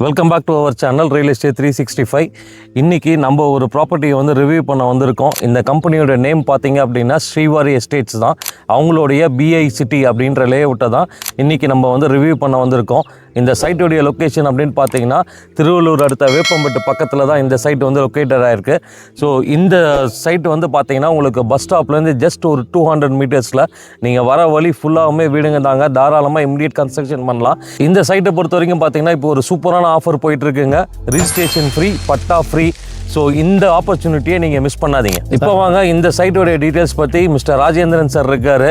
Welcome back to our channel real estate 365. இன்றைக்கி நம்ம ஒரு ப்ராப்பர்ட்டியை வந்து ரிவ்யூ பண்ண வந்திருக்கோம். இந்த கம்பெனியோட நேம் பார்த்தீங்க அப்படின்னா ஸ்ரீவாரி எஸ்டேட்ஸ் தான். அவங்களுடைய பிஐ சிட்டி அப்படின்ற லேஅவுட்டை தான் இன்றைக்கி நம்ம வந்து ரிவ்யூ பண்ண வந்திருக்கோம். இந்த சைட்டுடைய லொக்கேஷன் அப்படின்னு பார்த்தீங்கன்னா திருவள்ளூர் அடுத்த வேப்பம்பட்டு பக்கத்தில் தான் இந்த சைட் வந்து லொக்கேட்டட் ஆகிருக்கு. ஸோ இந்த சைட் வந்து பார்த்தீங்கன்னா உங்களுக்கு பஸ் ஸ்டாப்லேருந்து ஜஸ்ட் ஒரு 200 மீட்டர்ஸில் நீங்கள் வர வழி ஃபுல்லாகவுமே வீடுங்க தாங்க. தாராளமாக இமிடியேட் கன்ஸ்ட்ரக்ஷன் பண்ணலாம். இந்த சைட்டை பொறுத்த வரைக்கும் பார்த்தீங்கன்னா இப்போ ஒரு சூப்பரான ஆஃபர் போயிட்டு இருக்குங்க. ரிஜிஸ்ட்ரேஷன் ஃப்ரீ, பட்டா ஃப்ரீ. ஸோ இந்த ஆப்பர்ச்சுனிட்டியை நீங்கள் மிஸ் பண்ணாதீங்க. இப்போ வாங்க இந்த சைட்டோடைய டீட்டெயில்ஸ் பற்றி மிஸ்டர் ராஜேந்திரன் சார் இருக்கார்,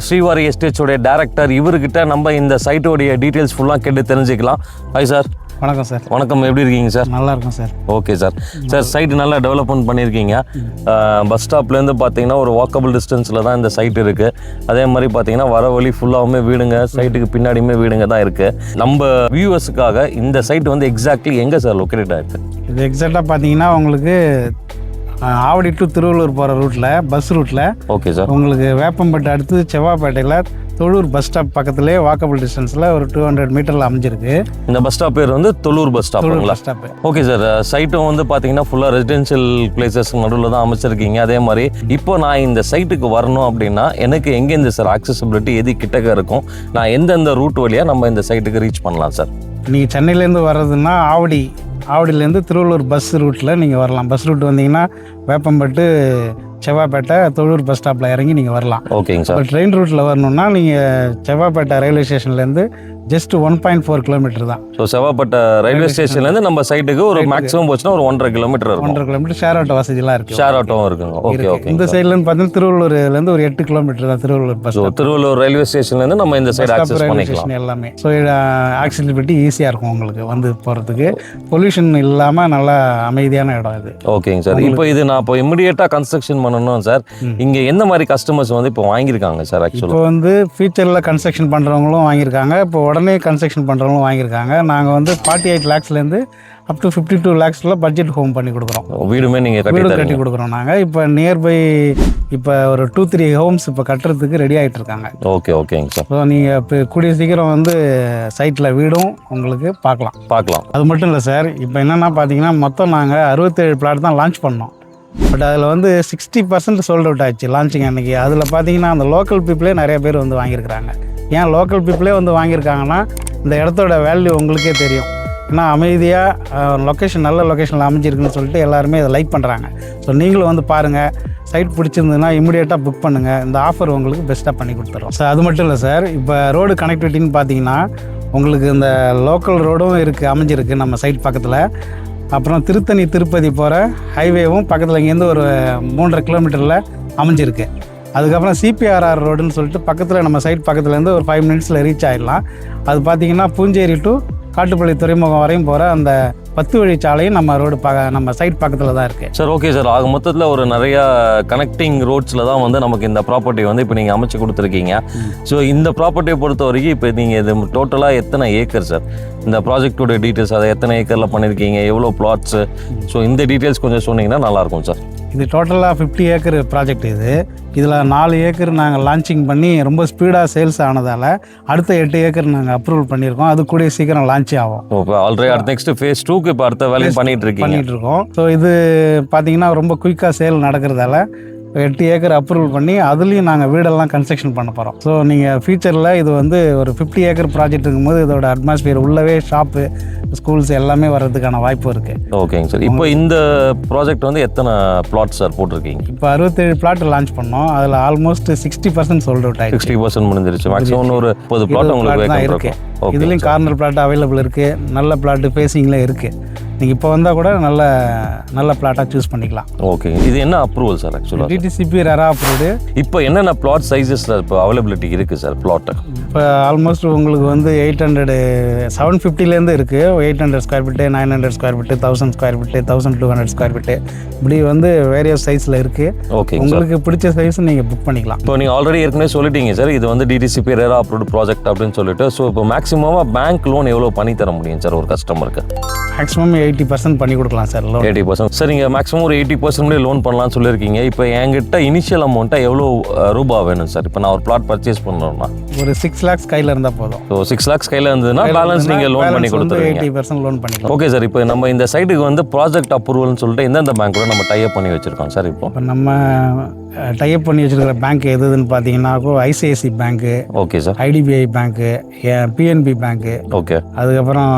ஸ்ரீவாரி எஸ்டேட்ஸோடைய டைரக்டர். இவர்கிட்ட நம்ம இந்த சைட்டோடைய டீட்டெயில்ஸ் ஃபுல்லாக கேட்டு தெரிஞ்சுக்கலாம். Hi sir. வணக்கம் சார். வணக்கம், எப்படி இருக்கீங்க சார்? நல்லா இருக்கும் sir. Okay sir. Sir site நல்லா டெவலப்மெண்ட் பண்ணியிருக்கீங்க. பஸ் ஸ்டாப்லேருந்து பார்த்தீங்கன்னா ஒரு வாக்கபிள் டிஸ்டன்ஸில் தான் இந்த சைட் இருக்குது. அதே மாதிரி பார்த்தீங்கன்னா வர வழி ஃபுல்லாகவுமே வீடுங்க, சைட்டுக்கு பின்னாடியுமே வீடுங்க தான் இருக்குது. நம்ம வியூவர்ஸுக்காக இந்த சைட் வந்து எக்ஸாக்ட்லி எங்கே சார் லொக்கேட் ஆகிருக்கு? இது எக்ஸாக்டாக பார்த்தீங்கன்னா உங்களுக்கு ஆவடி டு திருவள்ளூர் போகிற ரூட்டில், பஸ் ரூட்டில். Okay sir. உங்களுக்கு வேப்பம்பட்டு அடுத்து செவ்வாப்பேட்டையில் தொழூர் பஸ் ஸ்டாப் பக்கத்துலேயே வாக்கபிள் டிஸ்டன்ஸில் ஒரு 200 மீட்டரில் அமைஞ்சிருக்கு. இந்த பஸ் ஸ்டாப் பேர் வந்து தொழூர் பஸ் ஸ்டாப்புங்களா? Bus stop. Okay sir. சைட்டும் வந்து பார்த்தீங்கன்னா ஃபுல்லாக ரெசிடென்ஷியல் பிளேசஸ் நடுவில் தான் அமைச்சிருக்கீங்க. அதே மாதிரி இப்போ நான் இந்த சைட்டுக்கு வரணும் அப்படின்னா எனக்கு எங்கேருந்து சார் ஆக்சசிபிலிட்டி எது கிட்டக்க இருக்கும்? நான் எந்தெந்த ரூட் வழியாக நம்ம இந்த சைட்டுக்கு ரீச் பண்ணலாம் சார்? நீங்கள் சென்னையிலேருந்து வர்றதுன்னா ஆவடியிலேருந்து திருவள்ளூர் பஸ் ரூட்டில் நீங்கள் வரலாம். பஸ் ரூட் வந்தீங்கன்னா வேப்பம்பட்டு செவ்வாப்பேட்டை தொழூர் பஸ் ஸ்டாப்பில் இறங்கி நீங்கள் வரலாம். ஓகேங்க சார். இப்போ ட்ரெயின் ரூட்டில் வரணுன்னா நீங்கள் செவ்வாப்பேட்டை ரயில்வே ஸ்டேஷன்லேருந்து ஜஸ்ட் 1.4 கிலோமீட்டர் தான். ஸோ செவ்வாப்பேட்டை ரயில்வே ஸ்டேஷன்லேருந்து நம்ம சைட்டுக்கு ஒரு மேக்ஸிமம் போச்சுன்னா ஒரு 1.5 கிலோமீட்டர் இருக்கும். 1.5 கிலோமீட்டர் ஷேர் ஆட்டோ வசதிலாம் இருக்குது. ஷேர் ஆட்டோவும் இருக்குங்க. Okay okay. இந்த சைட்லேருந்து பார்த்தீங்கன்னா திருவள்ளூர்லேருந்து ஒரு 8 கிலோமீட்டர் தான் Tiruvallur bus. So Tiruvallur railway ஸ்டேஷன்லேருந்து நம்ம இந்த சைடு ஆக்சஸ் பண்ணிக்கலாம் எல்லாமே. ஸோ ஆக்சிபிலிட்டி ஈஸியாக இருக்கும் உங்களுக்கு வந்து போகிறதுக்கு. பொல்யூஷன் இல்லாமல் நல்லா அமைதியான இடம் இது. ஓகேங்க சார். இப்போ இது நான் இப்போ இமிடியேட்டாக கன்ஸ்ட்ரக்ஷன் பண்ணணும் சார். இங்கே எந்த மாதிரி கஸ்டமர்ஸ் வந்து இப்போ வாங்கியிருக்காங்க சார்? ஆக்சுவலாக இப்போ வந்து ஃபியூச்சரில் கன்ஸ்ட்ரக்ஷன் பண்ணுறவங்களும் வாங்கியிருக்காங்க, இப்போ உடனே கன்ஸ்ட்ரக்ஷன் பண்ணுறவங்களும் வாங்கியிருக்காங்க. நாங்கள் வந்து 48 lakhsலேருந்து அப் டு 52 lakhsல பட்ஜெட் ஹோம் பண்ணி கொடுக்குறோம். வீடுமே நீங்கள் கட்டி கொடுக்குறோம் நாங்கள். இப்போ நியர்பை இப்போ ஒரு 2-3 ஹோம்ஸ் இப்போ கட்டுறதுக்கு ரெடி ஆகிட்டு இருக்காங்க. ஓகே ஓகேங்க சார். ஸோ நீங்கள் இப்போ கூடிய சீக்கிரம் வந்து சைட்டில் வீடும் உங்களுக்கு பார்க்கலாம். அது மட்டும் இல்லை சார், இப்போ என்னென்னா பார்த்தீங்கன்னா மொத்தம் நாங்கள் 67 பிளாட் தான் லான்ச் பண்ணோம். பட் அதில் வந்து 60% சோல்ட் அவுட் ஆச்சு லான்ச்சிங் அன்றைக்கி. அதில் பார்த்தீங்கன்னா அந்த லோக்கல் பீப்புளே நிறைய பேர் வந்து வாங்கியிருக்கிறாங்க. ஏன் லோக்கல் பீப்புளே வந்து வாங்கியிருக்காங்கன்னா இந்த இடத்தோட வேல்யூ உங்களுக்கே தெரியும். ஏன்னா அமைதியாக லொக்கேஷன் நல்ல லொக்கேஷனில் அமைஞ்சிருக்குன்னு சொல்லிட்டு எல்லாருமே இதை லைக் பண்ணுறாங்க. ஸோ நீங்களும் வந்து பாருங்கள், சைட் பிடிச்சிருந்ததுன்னா இமிடியேட்டாக புக் பண்ணுங்கள். இந்த ஆஃபர் உங்களுக்கு பெஸ்ட்டாக பண்ணி கொடுத்துறோம் சார். அது மட்டும் இல்லை சார், இப்போ ரோடு கனெக்டிவிட்டின்னு பார்த்தீங்கன்னா உங்களுக்கு இந்த லோக்கல் ரோடும் இருக்குது, அமைஞ்சிருக்கு நம்ம சைட் பக்கத்தில். அப்புறம் திருத்தணி திருப்பதி போகிற ஹைவேவும் பக்கத்தில் இங்கேருந்து ஒரு 3.5 கிலோமீட்டரில் அமைஞ்சிருக்கு. அதுக்கப்புறம் சிபிஆர்ஆர் ரோடுன்னு சொல்லிட்டு பக்கத்தில் நம்ம சைட் பக்கத்துலேருந்து ஒரு 5 மினிட்ஸில் ரீச் ஆகிடலாம். அது பார்த்திங்கன்னா பூஞ்சேரி டு காட்டுப்பள்ளி துறைமுகம் வரையும் போகிற அந்த 10 வழிச்சாலையும் நம்ம ரோடு நம்ம சைட் பக்கத்தில் தான் இருக்குது சார். Okay sir. ஆக மொத்தத்தில் ஒரு நிறையா கனெக்டிங் ரோட்ஸில் தான் வந்து நமக்கு இந்த ப்ராப்பர்ட்டி வந்து இப்போ நீங்கள் அமைச்சு கொடுத்துருக்கீங்க. ஸோ இந்த ப்ராப்பர்ட்டியை பொறுத்த வரைக்கும் இப்போ நீங்கள் இது டோட்டலாக எத்தனை ஏக்கர் சார்? இந்த ப்ராஜெக்டோட டீட்டெயில்ஸ், அதை எத்தனை ஏக்கரில் பண்ணியிருக்கீங்க, எவ்வளோ பிளாட்ஸு? ஸோ இந்த டீட்டெயில்ஸ் கொஞ்சம் சொன்னீங்கன்னா நல்லாயிருக்கும் சார். இது டோட்டலாக 50 ஏக்கர் ப்ராஜெக்ட் இதில் 4 ஏக்கர் நாங்கள் லான்ச்சிங் பண்ணி ரொம்ப ஸ்பீடாக சேல்ஸ் ஆனதால் அடுத்த 8 ஏக்கர் நாங்கள் அப்ரூவல் பண்ணியிருக்கோம். அது கூடிய சீக்கிரம் லான்ச் ஆகும். இப்போ ஆல்ரெடி அடுத்த நெக்ஸ்ட் ஃபேஸ் 2க்கு இப்போ அடுத்த வேலையும் பண்ணிட்டு இருக்கோம். ஸோ இது பார்த்தீங்கன்னா ரொம்ப குயிக்காக சேல் நடக்கிறதால 8 ஏக்கர் அப்ரூவல் பண்ணி அதுலேயும் நாங்கள் வீடெல்லாம் கன்ஸ்ட்ரக்ஷன் பண்ண போகிறோம். ஸோ நீங்கள் ஃபியூச்சரில் இது வந்து ஒரு 50 ஏக்கர் ப்ராஜெக்ட் இருக்கும்போது இதோட அட்மாஸ்பியர் உள்ளவே ஷாப்பு, ஸ்கூல்ஸ் எல்லாமே வர்றதுக்கான வாய்ப்பு இருக்குது. ஓகேங்க சார். இப்போ இந்த ப்ராஜெக்ட் வந்து எத்தனை பிளாட் சார் போட்டிருக்கீங்க? இப்போ 67 பிளாட் லான்ச் பண்ணோம். அதில் ஆல்மோஸ்ட் 60% சோல்ட் அவுட் ஆகிடுச்சு. 60% முடிஞ்சிருச்சு. மேக்ஸிமம் ஒரு 30 பிளாட் உங்களுக்கு தான் இருக்குது. இதுலேயும் கார்னர் பிளாட் அவைலபிள் இருக்குது, நல்ல பிளாட் ஃபேஸிங்கில் இருக்குது. நீங்கள் இப்போ வந்தால் கூட நல்ல பிளாட்டாக சூஸ் பண்ணிக்கலாம். ஓகே. இது என்ன அப்ரூவல் சார்? ஆக்சுவலாக டிடிசிபி ரெரா அப்ரூவ்டு. இப்போ என்னென்ன பிளாட் சைஸஸ் இப்போ அவைலபிலிட்டி இருக்குது சார் பிளாட்டு? இப்போ ஆல்மோஸ்ட் உங்களுக்கு வந்து 750லேருந்து இருக்குது. 800 square feet, 900 square feet, 1000 square feet, 1200 square feet, இப்படி வந்து வேரியஸ் சைஸில் இருக்குது. ஓகே. உங்களுக்கு பிடிச்ச சைஸ் நீங்கள் புக் பண்ணிக்கலாம். இப்போ நீங்கள் ஆல்ரெடி ஏற்கனவே சொல்லிட்டீங்க சார், இது வந்து டிடிசிபி ரெரா அப்ரூவ்டு ப்ராஜெக்ட் அப்படின்னு சொல்லிட்டு. ஸோ இப்போ மேக்ஸிமம் மேக்ஸிமமாக பேங்க் லோன் எவ்வளோ பண்ணி தர முடியும் சார் ஒரு கஸ்டமருக்கு? மேக்ஸிமம் 80% பண்ணி கொடுக்கலாம் சார் லோன். 80%. சார் நீங்கள் மேக்ஸிமம் ஒரு 80% லோன் பண்ணலாம்னு சொல்லியிருக்கீங்க. இப்போ என்கிட்ட இனிஷியல் அமௌண்ட்டாக எவ்வளோ ரூபா வேணும் சார்? இப்போ நான் ஒரு பிளாட் பர்ச்சேஸ் பண்ணுறேன்னா ஒரு 6 lakhs கையில் இருந்தால் போதும். ஸோ 6 lakhs கையில் இருந்ததுன்னா பேலன்ஸ் நீங்கள் லோன் பண்ணி கொடுத்துருவீங்க. 80% லோன் பண்ணிக்கலாம். Okay sir. இப்போ நம்ம இந்த சைட்டுக்கு வந்து ப்ராஜெக்ட் அப்ரூவல்னு சொல்லிட்டு எந்தெந்த பேங்க்கோட நம்ம டைப் பண்ணி வச்சுருக்கோம் சார்? இப்போ நம்ம டைப் பண்ணி வச்சுருக்கிற பேங்க் எதுன்னு பார்த்தீங்கன்னா ஐசிஐசி பேங்க்கு, ஓகே சார், ஐடிபிஐ பேங்க்கு, பிஎன்பி பேங்க்கு, ஓகே, அதுக்கப்புறம்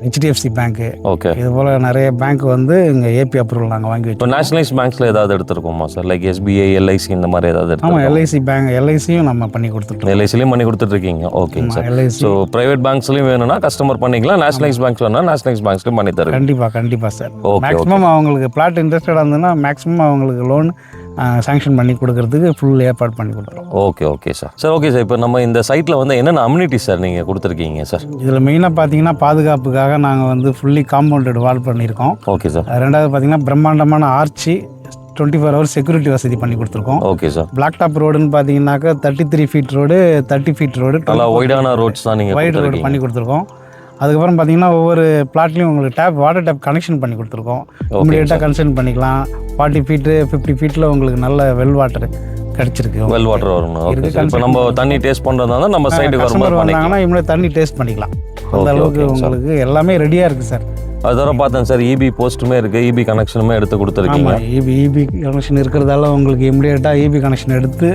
ஹெச்டிஎஃப்சி பேங்க்கு, ஓகே. இது போல் நிறைய பேங்க் வந்து இங்கே ஏபி அப்ரூவல் நாங்கள் வாங்கி இப்போ வச்சோம். நேஷனலைஸ் பேங்க்ஸில் ஏதாவது எடுத்துருக்கோமா சார்? லைக் எஸ்பிஐ, எல்ஐசி இந்த மாதிரி ஏதாவது எடுத்து? ஆமாம், எல்ஐசி பேங்க், எல்ஐசியும் நம்ம பண்ணி கொடுத்துட்டோம். எல்ஐசிலையும் பண்ணி கொடுத்துட்ருக்கீங்க. ஓகேங்க சார். எல்ஐசி ஸோ ப்ரைவேட் பேங்க்ஸ்லையும் வேணும்னா கஸ்டமர் பண்ணிக்கலாம், நேஷனலைஸ் பேங்க்ஸ் வேணும்னா நேஷனலைஸ் பேங்க்ஸ்லையும் பண்ணி தருவீங்க. கண்டிப்பாக சார். ஓகே. மேக்ஸிமம் அவங்களுக்கு பிளாட் இன்ட்ரெஸ்டடாக இருந்ததுன்னா மேக்ஸிமம் அவங்களுக்கு லோன் சாங்ஷன் பண்ணி கொடுக்கறதுக்கு ஃபுல் ஏற்பாடு பண்ணி கொடுத்துருவோம். Okay sir. Sir okay sir. இப்போ நம்ம இந்த சைட்டில் வந்து என்னென்ன அம்யூனிட்டிஸ் சார் நீங்கள் கொடுத்துருக்கீங்க சார்? இதில் மெயினாக பார்த்தீங்கன்னா பாதுகாப்புக்காக நாங்கள் வந்து ஃபுல்லி காம்பவுண்டட் வால் பண்ணியிருக்கோம். Okay sir. ரெண்டாவது பார்த்தீங்கன்னா பிரம்மாண்டமான ஆர்ச்சி 24 hours செக்யூரிட்டி வசதி பண்ணி கொடுத்துருக்கோம். Okay sir. பிளாக் டாப் ரோடுன்னு பார்த்தீங்கன்னாக்கா 33 feet ரோடு, 30 feet ரோடு, நல்லா ஒய்டான ரோட்ஸ் தான் நீங்கள் வைட் ரோடு பண்ணி கொடுத்துருக்கோம். அதுக்கப்புறம் பார்த்தீங்கன்னா ஒவ்வொரு பிளாட்லையும் உங்களுக்கு வாட்டர் டேப் கனெக்ஷன் பண்ணி கொடுத்துருக்கோம். இமீடியட்டாக கனெக்ஷன் பண்ணிக்கலாம். 40 feet 50 feetல உங்களுக்கு நல்ல வெல் வாட்டர் கிடச்சிருக்கு. வெல் வாட்டர் வரணும். Okay sir. இப்போ நம்ம தண்ணி டேஸ்ட் பண்ணுறதா இருந்தால் நம்ம சைடுக்கு வரும்போது வந்தாங்கன்னா இவங்களே தண்ணி டேஸ்ட் பண்ணிக்கலாம். அந்த அளவுக்கு உங்களுக்கு எல்லாமே ரெடியாக இருக்குது சார். அது தவிர பார்த்தேன் சார், இபி போஸ்ட்டுமே இருக்குது, இபி கனெக்ஷனுமே எடுத்து கொடுத்துருக்கீங்க. இபி கனெக்ஷன் இருக்கிறதால உங்களுக்கு இமிடியேட்டாக இபி கனெக்ஷன் எடுத்து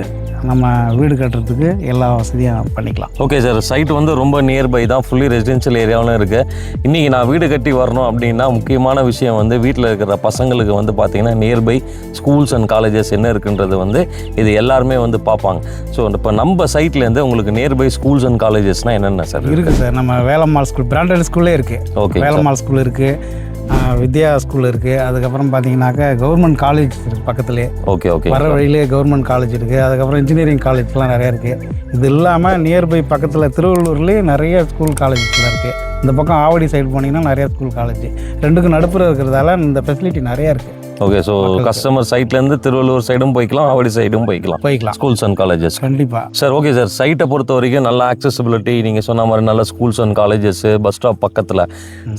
நம்ம வீடு கட்டுறதுக்கு எல்லா வசதியும் பண்ணிக்கலாம். Okay sir. சைட் வந்து ரொம்ப நியர்பை தான், ஃபுல்லி ரெசிடென்ஷியல் ஏரியாவிலும் இருக்குது. இன்றைக்கி நான் வீடு கட்டி வரணும் அப்படின்னா முக்கியமான விஷயம் வந்து வீட்டில் இருக்கிற பசங்களுக்கு வந்து பார்த்திங்கன்னா நியர்பை ஸ்கூல்ஸ் அண்ட் காலேஜஸ் என்ன இருக்குன்றது வந்து இது எல்லாருமே வந்து பார்ப்பாங்க. ஸோ இப்போ நம்ம சைட்லேருந்து உங்களுக்கு நியர்பை ஸ்கூல்ஸ் அண்ட் காலேஜஸ்னால் என்னென்ன சார் இருக்குது சார்? நம்ம வேலம்மாள் ஸ்கூல், பிராண்டட் ஸ்கூல்லே இருக்குது. ஓகே, வேலம்மாள் ஸ்கூல் இருக்குது, வித்யா ஸ்கூல் இருக்குது, அதுக்கப்புறம் பார்த்தீங்கன்னாக்கா கவர்மெண்ட் காலேஜ் இருக்குது பக்கத்துலேயே. ஓகே. வர வழியிலே கவர்மெண்ட் காலேஜ் இருக்குது. அதுக்கப்புறம் இன்ஜினியரிங் காலேஜ்லாம் நிறையா இருக்குது. இது இல்லாமல் நியர்பை பக்கத்தில் திருவள்ளூர்லேயே நிறைய ஸ்கூல் காலேஜஸ்லாம் இருக்குது. இந்த பக்கம் ஆவடி சைடு போனீங்கன்னா நிறையா ஸ்கூல் காலேஜ், ரெண்டுக்கும் நடுப்புற இருக்கிறதால இந்த ஃபெசிலிட்டி நிறையா இருக்குது. ஓகே. ஸோ கஸ்டமர் சைட்லேருந்து திருவள்ளூர் சைடும் போய்க்கலாம், ஆவடி சைடும் போய்க்கலாம் ஸ்கூல்ஸ் அண்ட் காலேஜஸ். கண்டிப்பாக சார். Okay sir. சைட்டை பொறுத்த வரைக்கும் நல்ல ஆக்சசிபிலிட்டி, நீங்கள் சொன்ன மாதிரி நல்ல schools and colleges, bus stop பக்கத்தில்.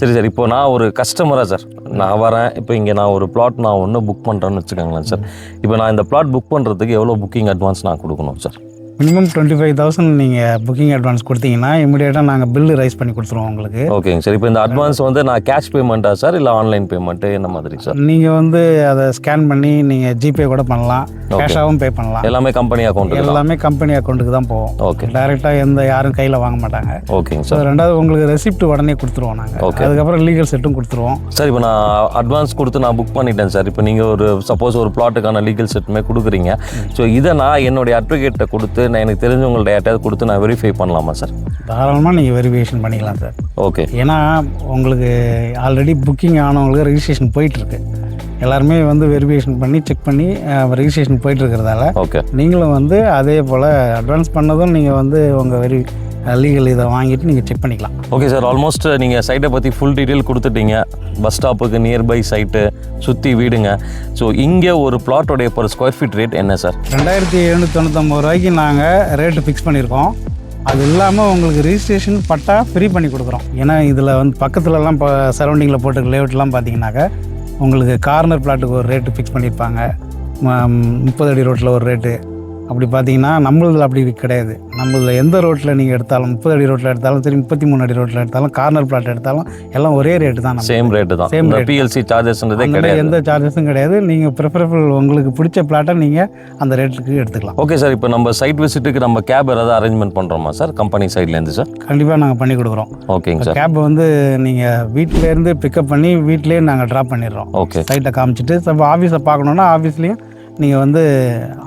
சரி சார். இப்போ நான் ஒரு கஸ்டமராக சார் நான் வரேன். இப்போ இங்கே நான் ஒரு பிளாட் நான் ஒன்று புக் பண்ணுறேன்னு வச்சுக்கோங்களேன் சார். இப்போ நான் இந்த பிளாட் புக் பண்ணுறதுக்கு எவ்வளோ புக்கிங் அட்வான்ஸ் நான் கொடுக்கணும் சார்? மினிமம் 25,000 நீங்கள் புக்கிங் அட்வான்ஸ் கொடுத்தீங்கன்னா இமீடியட்டாக நாங்கள் பில்லு ரைஸ் பண்ணி கொடுத்துருவோம் உங்களுக்கு. ஓகேங்க சார். இப்போ இந்த அட்வான்ஸ் வந்து நான் கேஷ் பேமெண்ட்டா சார் இல்லை ஆன்லைன் பேமெண்ட்டு என்ன மாதிரி சார்? நீங்கள் வந்து அதை ஸ்கேன் பண்ணி நீங்கள் ஜிபே கூட பண்ணலாம், கேஷாகவும் பே பண்ணலாம். எல்லாமே கம்பெனி அக்கௌண்ட்? எல்லாமே கம்பெனி அக்கௌண்ட்டுக்கு தான் போவோம். ஓகே. டைரெக்டாக யாரும் கையில் வாங்க மாட்டாங்க. ஓகேங்க சார். ரெண்டாவது உங்களுக்கு ரெசிப்ட் உடனே கொடுத்துருவோம் நாங்கள். ஓகே. அதுக்கப்புறம் லீகல் செட்டும் கொடுத்துருவோம் சார். இப்போ நான் அட்வான்ஸ் கொடுத்து நான் புக் பண்ணிட்டேன் சார். இப்போ நீங்கள் ஒரு சப்போஸ் ஒரு பிளாட்டுக்கான லீகல் செட்டுமே கொடுக்குறீங்க. ஸோ இதை நான் என்னுடைய அட்வொகேட்டை கொடுத்து நான் எனக்கு தெரிஞ்சவங்கள்ட்ட யார்ட்டையாவது கொடுத்து நான் வெரிஃபை பண்ணலாமா சார்? தாராளமாக நீங்கள் வெரிஃபிகேஷன் பண்ணிக்கலாம் சார். ஓகே. ஏன்னா உங்களுக்கு ஆல்ரெடி புக்கிங் ஆனவங்களுக்கு ரெஜிஸ்ட்ரேஷன் போயிட்டுருக்கு. எல்லாருமே வந்து வெரிஃபிகேஷன் பண்ணி செக் பண்ணி ரெஜிஸ்ட்ரேஷன் போயிட்டுருக்கிறதால ஓகே நீங்களும் வந்து அதே போல் அட்வான்ஸ் பண்ணதும் நீங்கள் வந்து உங்கள் லீகல் இதை வாங்கிட்டு நீங்கள் செக் பண்ணிக்கலாம். Okay sir. ஆல்மோஸ்ட் நீங்கள் சைட்டை பற்றி ஃபுல் டீட்டெயில் கொடுத்துட்டீங்க. பஸ் ஸ்டாப்புக்கு நியர்பை சைட்டு, சுற்றி வீடுங்க. ஸோ இங்கே ஒரு பிளாட்டோடைய per square feet ரேட் என்ன சார்? 2799 ரூபாய்க்கு நாங்கள் ரேட்டு ஃபிக்ஸ் பண்ணியிருக்கோம். அது இல்லாமல் உங்களுக்கு ரிஜிஸ்ட்ரேஷன் பட்டா ஃப்ரீ பண்ணி கொடுக்குறோம். ஏன்னா இதில் வந்து பக்கத்துலலாம் இப்போ சரௌண்டிங்கில் போட்டு லேஅவுட்லாம் பார்த்தீங்கன்னாக்கா உங்களுக்கு கார்னர் பிளாட்டுக்கு ஒரு ரேட்டு ஃபிக்ஸ் பண்ணியிருப்பாங்க, 30 அடி ரோட்டில் ஒரு ரேட்டு. அப்படி பார்த்தீங்கன்னா நம்மளதில் அப்படி கிடையாது. நம்மளதில் எந்த ரோட்டில் நீங்கள் எடுத்தாலும் 30 அடி ரோட்டில் எடுத்தாலும் சரி, 33 அடி ரோட்டில் எடுத்தாலும், கார்னர் பிளாட் எடுத்தாலும் எல்லாம் ஒரே ரேட்டு தான். சேம் ரேட்டு தான். சேம் பிஎல்சி சார்ஜஸ்ன்றதே கிடையாது. எந்த சார்ஜஸும் கிடையாது. நீங்கள் ப்ரிஃபரபிள் உங்களுக்கு பிடிச்ச பிளாட்டை நீங்கள் அந்த ரேட்டுக்கு எடுத்துக்கலாம். Okay sir. இப்போ நம்ம சைட் விசிட்டுக்கு நம்ம கேப் ஏதாவது அரேஞ்ச்மெண்ட் பண்ணுறோமா சார் கம்பெனி சைட்லேருந்து சார்? கண்டிப்பாக நாங்கள் பண்ணி கொடுக்குறோம். ஓகேங்க சார். கேப் வந்து நீங்கள் வீட்டிலேருந்து பிக்கப் பண்ணி வீட்டிலேயே நாங்கள் ட்ராப் பண்ணிடுறோம். ஓகே. சைட்டை காமிச்சிட்டு ஆஃபீஸை பார்க்கணுன்னா ஆஃபீஸ்லேயும் நீங்கள் வந்து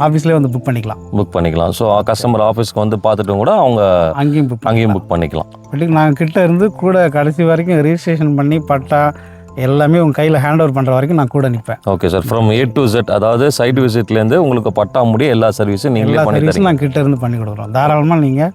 ஆஃபீஸ்லேயே வந்து புக் பண்ணிக்கலாம். ஸோ கஸ்டமர் ஆஃபீஸ்க்கு வந்து பார்த்துட்டும் கூட அவங்க அங்கேயும் புக் பண்ணிக்கலாம். நாங்கள் கிட்ட இருந்து கூட கடைசி வரைக்கும் ரிஜிஸ்ட்ரேஷன் பண்ணி பட்டா எல்லாமே உங்கள் கையில் ஹேண்ட் ஓவர் பண்ணுற வரைக்கும் நான் கூட நிற்பேன். Okay sir. From A to Z, அதாவது சைட் விசிட்லேருந்து உங்களுக்கு பட்டா முடிய எல்லா சர்வீஸும் நீங்களே பண்ணி தரீங்க. நான் கிட்ட இருந்து பண்ணி கொடுக்குறோம். தாராளமாக நீங்கள்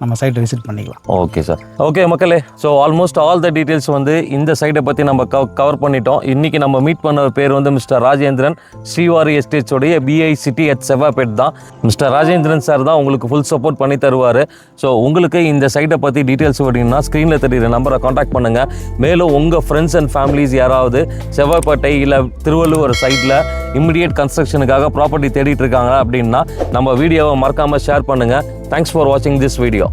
நம்ம சைட்டை விசிட் பண்ணிக்கலாம். Okay sir. ஓகே மக்களே, so almost all the details வந்து இந்த சைட்டை பற்றி நம்ம கவர் பண்ணிட்டோம். இன்றைக்கி நம்ம மீட் பண்ண பேர் வந்து மிஸ்டர் ராஜேந்திரன், ஸ்ரீவாரி எஸ்டேட்ஸோடைய BI சிட்டி அட் செவ்வாப்பேட் தான். மிஸ்டர் ராஜேந்திரன் சார் தான் உங்களுக்கு ஃபுல் சப்போர்ட் பண்ணி தருவார். ஸோ உங்களுக்கு இந்த சைட்டை பற்றி டீட்டெயில்ஸ் வேணும்னா ஸ்க்ரீனில் தெரியுற நம்பரை காண்டாக்ட் பண்ணுங்கள். மேலும் உங்கள் ஃப்ரெண்ட்ஸ் அண்ட் ஃபேமிலிஸ் யாராவது செவ்வாப்பேட்டை இல்லை திருவள்ளூர் சைட்டில் இமிடியேட் கன்ஸ்ட்ரக்ஷனுக்காக ப்ராப்பர்ட்டி தேடிட்டு இருக்காங்க அப்படின்னா நம்ம வீடியோவை மறக்காமல் ஷேர் பண்ணுங்கள். தேங்க்ஸ் ஃபார் வாட்சிங் திஸ் வீடியோ.